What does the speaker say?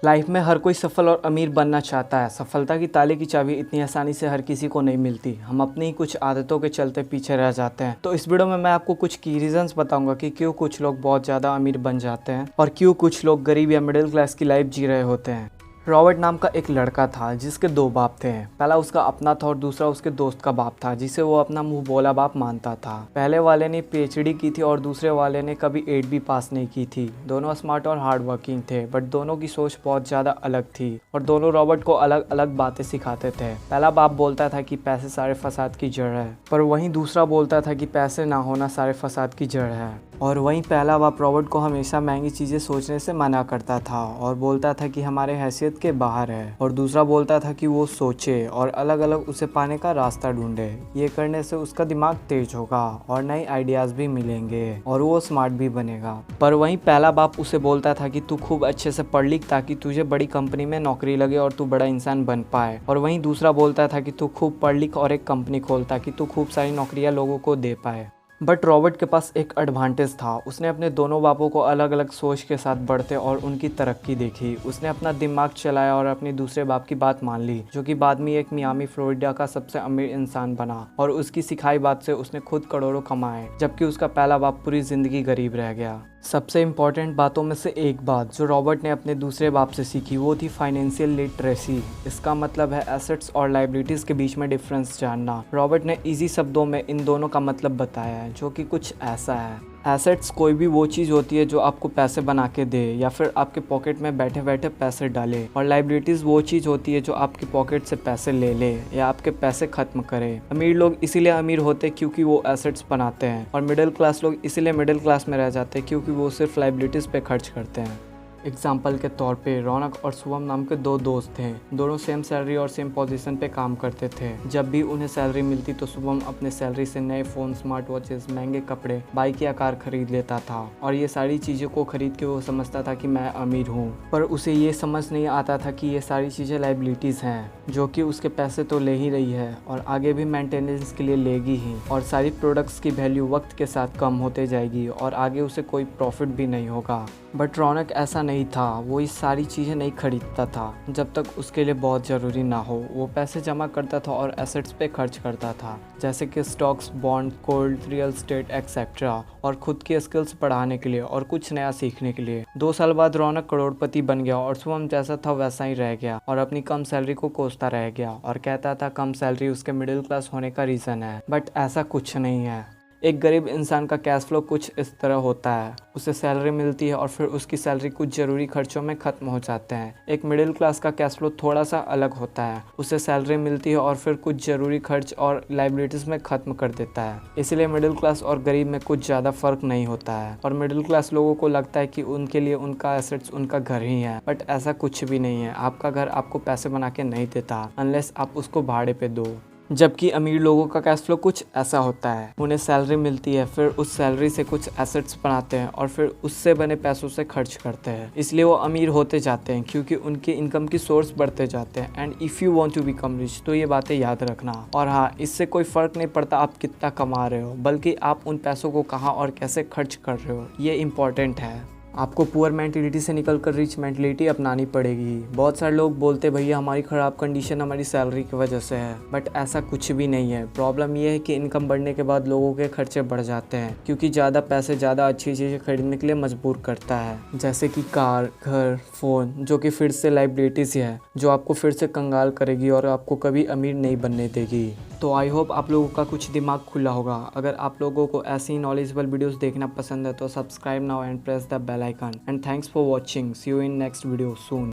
Life में हर कोई सफल और अमीर बनना चाहता है। सफलता की ताले की चाबी इतनी आसानी से हर किसी को नहीं मिलती। हम अपनी ही कुछ आदतों के चलते पीछे रह जाते हैं। तो इस वीडियो में मैं आपको कुछ की रीजंस बताऊंगा कि क्यों कुछ लोग बहुत ज़्यादा अमीर बन जाते हैं और क्यों कुछ लोग गरीब या मिडिल क्लास की लाइफ जी रहे होते हैं। रॉबर्ट नाम का एक लड़का था जिसके दो बाप थे। पहला उसका अपना था और दूसरा उसके दोस्त का बाप था जिसे वो अपना मुंह बोला बाप मानता था। पहले वाले ने पीएचडी की थी और दूसरे वाले ने कभी 8 भी पास नहीं की थी। दोनों स्मार्ट और हार्ड वर्किंग थे, बट दोनों की सोच बहुत ज़्यादा अलग थी और दोनों रॉबर्ट को अलग अलग बातें सिखाते थे। पहला बाप बोलता था कि पैसे सारे फसाद की जड़ है, पर वहीं दूसरा बोलता था कि पैसे ना होना सारे फसाद की जड़ है। और वहीं पहला बाप रॉबर्ट को हमेशा महंगी चीज़ें सोचने से मना करता था और बोलता था कि हमारे हैसियत के बाहर है, और दूसरा बोलता था कि वो सोचे और अलग अलग उसे पाने का रास्ता ढूंढे। ये करने से उसका दिमाग तेज होगा और नए आइडियाज़ भी मिलेंगे और वो स्मार्ट भी बनेगा। पर वहीं पहला बाप उसे बोलता था कि तू खूब अच्छे से पढ़ लिख ताकि तुझे बड़ी कंपनी में नौकरी लगे और तू बड़ा इंसान बन पाए। और वहीं दूसरा बोलता था कि तू खूब पढ़ लिख और एक कंपनी खोल ताकि तू खूब सारी नौकरियां लोगों को दे पाए। बट रॉबर्ट के पास एक एडवांटेज था। उसने अपने दोनों बापों को अलग अलग सोच के साथ बढ़ते और उनकी तरक्की देखी। उसने अपना दिमाग चलाया और अपने दूसरे बाप की बात मान ली, जो कि बाद में एक मियामी फ्लोरिडा का सबसे अमीर इंसान बना और उसकी सिखाई बात से उसने खुद करोड़ों कमाए, जबकि उसका पहला बाप पूरी जिंदगी गरीब रह गया। सबसे इम्पॉर्टेंट बातों में से एक बात जो रॉबर्ट ने अपने दूसरे बाप से सीखी वो थी फाइनेंशियल लिटरेसी। इसका मतलब है एसेट्स और लाइबिलिटीज़ के बीच में डिफरेंस जानना। रॉबर्ट ने इजी शब्दों में इन दोनों का मतलब बताया है, जो कि कुछ ऐसा है। एसेट्स कोई भी वो चीज़ होती है जो आपको पैसे बना के दे या फिर आपके पॉकेट में बैठे बैठे पैसे डाले, और लाइबिलिटीज़ वो चीज़ होती है जो आपके पॉकेट से पैसे ले ले या आपके पैसे ख़त्म करे। अमीर लोग इसीलिए अमीर होते हैं क्योंकि वो एसेट्स बनाते हैं, और मिडिल क्लास लोग इसीलिए मिडिल क्लास में रह जाते हैं क्योंकि वो सिर्फ लाइबिलिटीज़ पे खर्च करते हैं। एग्जाम्पल के तौर पे रौनक और शुभम नाम के दो दोस्त थे। दोनों सेम सैलरी और सेम पोजीशन पे काम करते थे। जब भी उन्हें सैलरी मिलती तो शुभम अपने सैलरी से नए फ़ोन, स्मार्ट वॉचेस, महंगे कपड़े, बाइक या कार खरीद लेता था, और ये सारी चीज़ों को खरीद के वो समझता था कि मैं अमीर हूँ। पर उसे ये समझ नहीं आता था कि ये सारी चीज़ें लाइबिलिटीज़ हैं जो कि उसके पैसे तो ले ही रही है और आगे भी मेंटेनेंस के लिए लेगी ही, और सारी प्रोडक्ट्स की वैल्यू वक्त के साथ कम होते जाएगी और आगे उसे कोई प्रॉफिट भी नहीं होगा। बट रौनक ऐसा नहीं था। वो ये सारी चीज़ें नहीं खरीदता था जब तक उसके लिए बहुत ज़रूरी ना हो। वो पैसे जमा करता था और एसेट्स पे खर्च करता था, जैसे कि stocks, bond, gold, real estate etcetera, और खुद की स्किल्स बढ़ाने के लिए और कुछ नया सीखने के लिए। 2 साल बाद रौनक करोड़पति बन गया और शुभम जैसा था वैसा ही रह गया और अपनी कम सैलरी को कोसता रह गया और कहता था कम सैलरी उसके मिडिल क्लास होने का रीज़न है। बट ऐसा कुछ नहीं है। एक गरीब इंसान का कैश फ्लो कुछ इस तरह होता है। उसे सैलरी मिलती है और फिर उसकी सैलरी कुछ ज़रूरी खर्चों में ख़त्म हो जाते हैं। एक मिडिल क्लास का कैश फ्लो थोड़ा सा अलग होता है। उसे सैलरी मिलती है और फिर कुछ ज़रूरी खर्च और लाइबिलिटीज़ में ख़त्म कर देता है। इसलिए मिडिल क्लास और गरीब में कुछ ज़्यादा फ़र्क नहीं होता है, और मिडिल क्लास लोगों को लगता है कि उनके लिए उनका एसेट्स उनका घर ही है। बट ऐसा कुछ भी नहीं है। आपका घर आपको पैसे बना के नहीं देता अनलेस आप उसको भाड़े पे दो। जबकि अमीर लोगों का कैश फ्लो कुछ ऐसा होता है। उन्हें सैलरी मिलती है, फिर उस सैलरी से कुछ एसेट्स बनाते हैं और फिर उससे बने पैसों से खर्च करते हैं। इसलिए वो अमीर होते जाते हैं क्योंकि उनके इनकम की सोर्स बढ़ते जाते हैं। And if you want to become rich तो ये बातें याद रखना। और हाँ, इससे कोई फ़र्क नहीं पड़ता आप कितना कमा रहे हो, बल्कि आप उन पैसों को कहाँ और कैसे खर्च कर रहे हो, ये इम्पॉर्टेंट है। आपको पुअर मेंटेलिटी से निकलकर रिच मेंटेलिटी अपनानी पड़ेगी। बहुत सारे लोग बोलते भैया हमारी ख़राब कंडीशन हमारी सैलरी की वजह से है, बट ऐसा कुछ भी नहीं है। प्रॉब्लम ये है कि इनकम बढ़ने के बाद लोगों के खर्चे बढ़ जाते हैं क्योंकि ज़्यादा पैसे ज़्यादा अच्छी चीज़ें खरीदने के लिए मजबूर करता है, जैसे कि कार, घर, फ़ोन, जो कि फिर से लाइबिलिटीज़ है जो आपको फिर से कंगाल करेगी और आपको कभी अमीर नहीं बनने देगी। तो आई होप आप लोगों का कुछ दिमाग खुला होगा। अगर आप लोगों को ऐसी नॉलेजेबल वीडियोस देखना पसंद है तो subscribe now and press the bell icon. And thanks for watching. See you in next video soon.